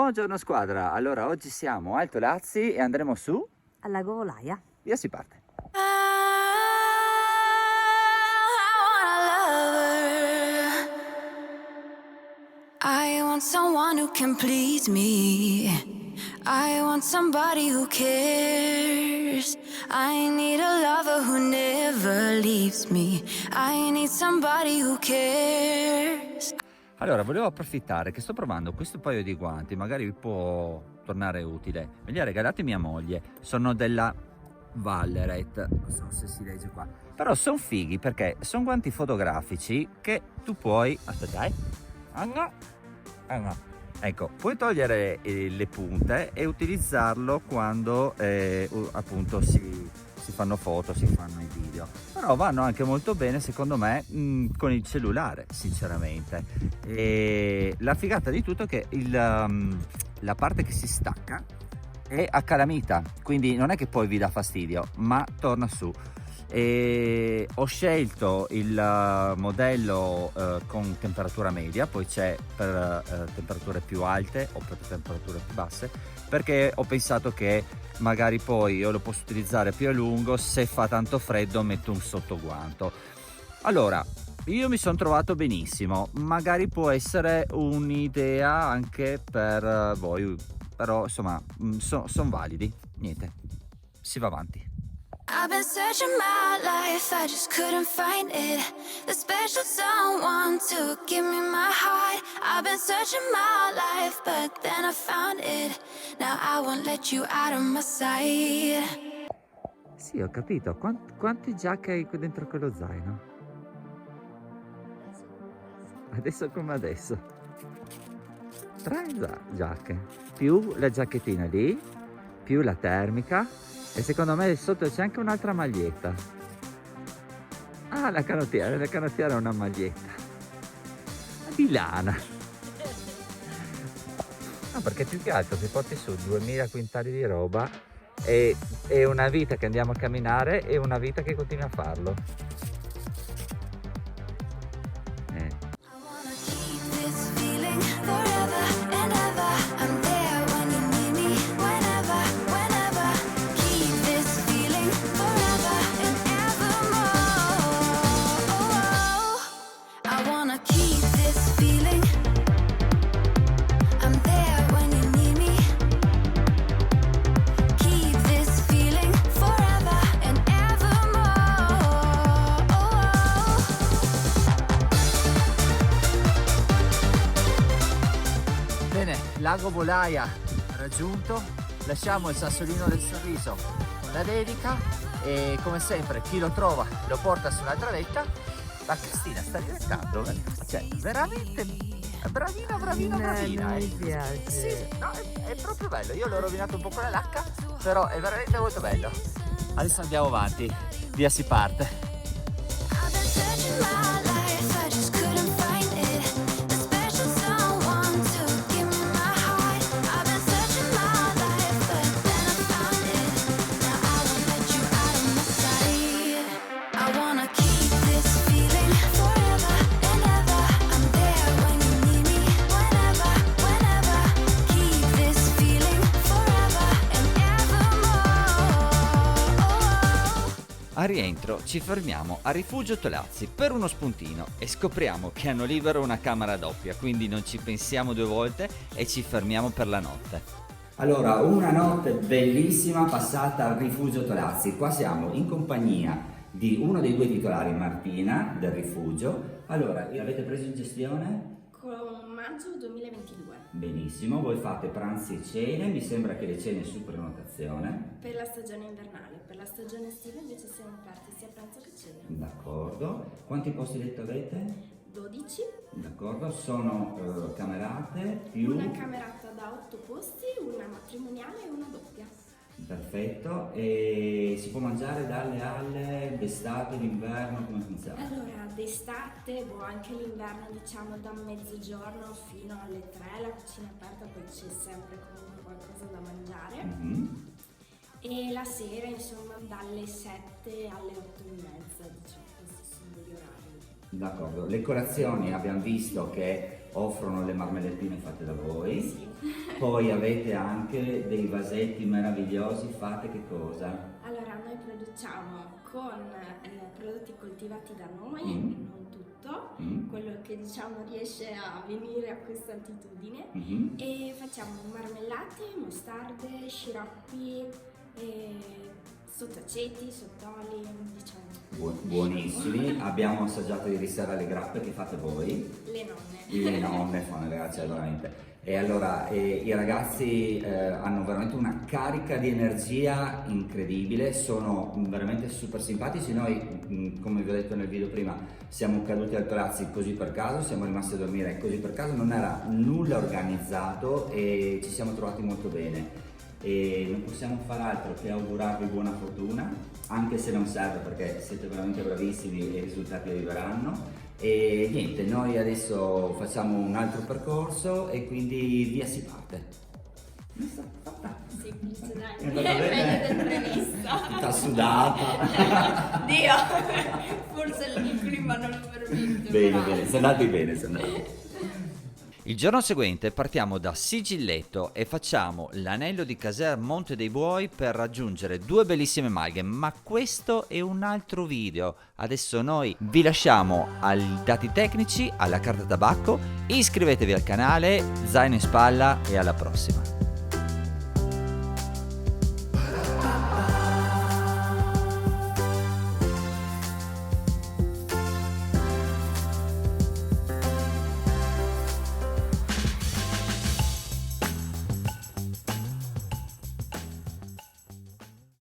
Buongiorno squadra, allora oggi siamo a Alto Lazzi e andremo su? Al Lago Volaia. Via si parte. I want someone who can please me. I want somebody who cares. I need a lover who never leaves me. I need somebody who cares. Allora, volevo approfittare che sto provando questo paio di guanti, magari vi può tornare utile. Me li ha regalati mia moglie, sono della Valleret, non so se si legge qua, però sono fighi perché sono guanti fotografici che tu puoi, aspettai, ecco, puoi togliere le punte e utilizzarlo quando appunto si fanno foto, si fanno i video, però vanno anche molto bene secondo me con il cellulare, sinceramente. E la figata di tutto è che la parte che si stacca è a calamita, quindi non è che poi vi dà fastidio, ma torna su. E ho scelto il modello con temperatura media, poi c'è per temperature più alte o per temperature più basse, perché ho pensato che magari poi io lo posso utilizzare più a lungo, se fa tanto freddo metto un sottoguanto. Allora, io mi sono trovato benissimo, magari può essere un'idea anche per voi, però insomma sono validi. Niente, si va avanti. I've been searching my life, I just couldn't find it. The special someone to give me my heart. I've been searching my life, but then I found it. Now I won't let you out of my sight. Sì, ho capito. Quante giacche hai qui dentro quello zaino? Adesso come adesso. 3 giacche. Più la giacchettina lì, più la termica. E secondo me sotto c'è anche un'altra maglietta. Ah, la canottiera è una maglietta. Di lana. No, perché più che altro se porti su 2000 quintali di roba è una vita che andiamo a camminare e una vita che continui a farlo. I wanna keep this feeling forever and ever. I'm there when you need me, whenever, whenever. Keep this feeling forever and evermore. I wanna keep this feeling. I'm there when you need me. Keep this feeling forever and evermore. Bene, Lago Volaia raggiunto, lasciamo il sassolino del sorriso con la dedica e come sempre chi lo trova lo porta sull'altra vetta. La Cristina sta diventando, cioè veramente bravina. Mi piace. Sì, no, è proprio bello, io l'ho rovinato un po' con la lacca, però è veramente molto bello. Adesso andiamo avanti, via si parte. I've been searching my life, I just couldn't find it. The special someone to give me my heart. I've been searching my life, but then I found it. Now I won't let you out of my sight. I wanna keep this feeling forever and ever. I'm there when you need me, whenever, whenever. Keep this feeling forever and evermore. A rientro ci fermiamo a Rifugio Tolazzi per uno spuntino e scopriamo che hanno libero una camera doppia, quindi non ci pensiamo 2 volte e ci fermiamo per la notte. Allora, una notte bellissima passata al Rifugio Tolazzi. Qua siamo in compagnia di uno dei 2 titolari, Martina, del rifugio. Allora, avete preso in gestione? Con maggio 2022 Benissimo, voi fate pranzi e cene, mi sembra che le cene su prenotazione. per la stagione invernale. Per la stagione estiva invece siamo aperti sia pranzo che cena. D'accordo. Quanti posti letto avete? 12, D'accordo, sono camerate più... una camerata da 8 posti, una matrimoniale e una doppia. Perfetto, e si può mangiare dalle alle, d'estate, d'inverno, come funziona? Allora, d'estate o anche l'inverno, diciamo da mezzogiorno fino alle 3, la cucina è aperta, poi c'è sempre comunque qualcosa da mangiare. Mhm. E la sera, insomma, dalle 7 alle 8 e mezza, diciamo, questi sono degli orari. D'accordo, le colazioni abbiamo visto che offrono le marmellettine fatte da voi. Sì. Poi avete anche dei vasetti meravigliosi, fate che cosa? Allora, noi produciamo con prodotti coltivati da noi, Mm. non tutto, Mm. quello che diciamo riesce a venire a questa altitudine, Mhm. e facciamo marmellate, mostarde, sciroppi, sottaceti, sottoli, diciamo Buonissimi, abbiamo assaggiato ieri sera le grappe che fate voi. le nonne. Le nonne fanno, ragazzi, veramente. E allora i ragazzi hanno veramente una carica di energia incredibile, sono veramente super simpatici. Noi, come vi ho detto nel video prima, siamo caduti al palazzo così per caso, siamo rimasti a dormire così per caso, non era nulla organizzato e ci siamo trovati molto bene. E non possiamo fare altro che augurarvi buona fortuna, anche se non serve perché siete veramente bravissimi e i risultati arriveranno. E niente, noi adesso facciamo un altro percorso e quindi via si parte. Messa fatta. Semplice, È dai, andata bene? meglio del previsto. Tutta sudata. Dio, forse il clima non lo permette. Bene, però. bene, sono andati bene, sono andati bene. Il giorno seguente partiamo da Sigilletto e facciamo l'anello di Caser Monte dei Buoi per raggiungere due bellissime malghe, ma questo è un altro video. Adesso noi vi lasciamo ai dati tecnici, alla carta tabacco, iscrivetevi al canale, zaino in spalla e alla prossima.